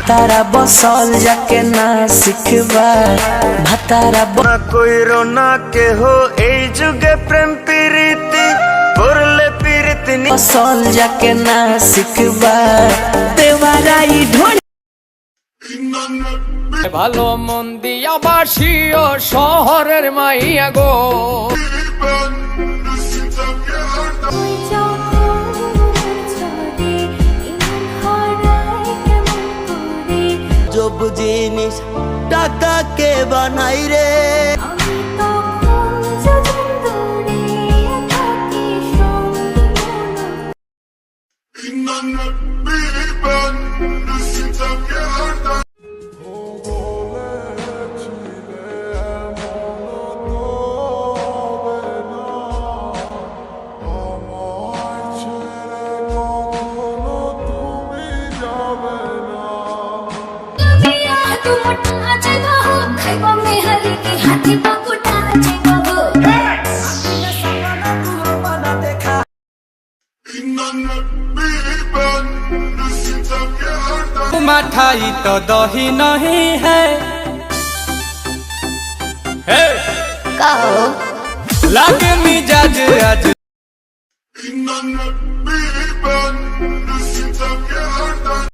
तारा बसल जाके ना शिखबा भातारा ना कइरो ना केहो এই যুগে প্রেম প্রীতি করলে প্রীতি बसल जाके ना शिखबा देवाराई ढोल ভালো মন দিয়া বাসিও শহরের মাইয়া গো जब जिनिस टाका के बनाई रे मिठाई तो दही नहीं है लागे मिजाज आज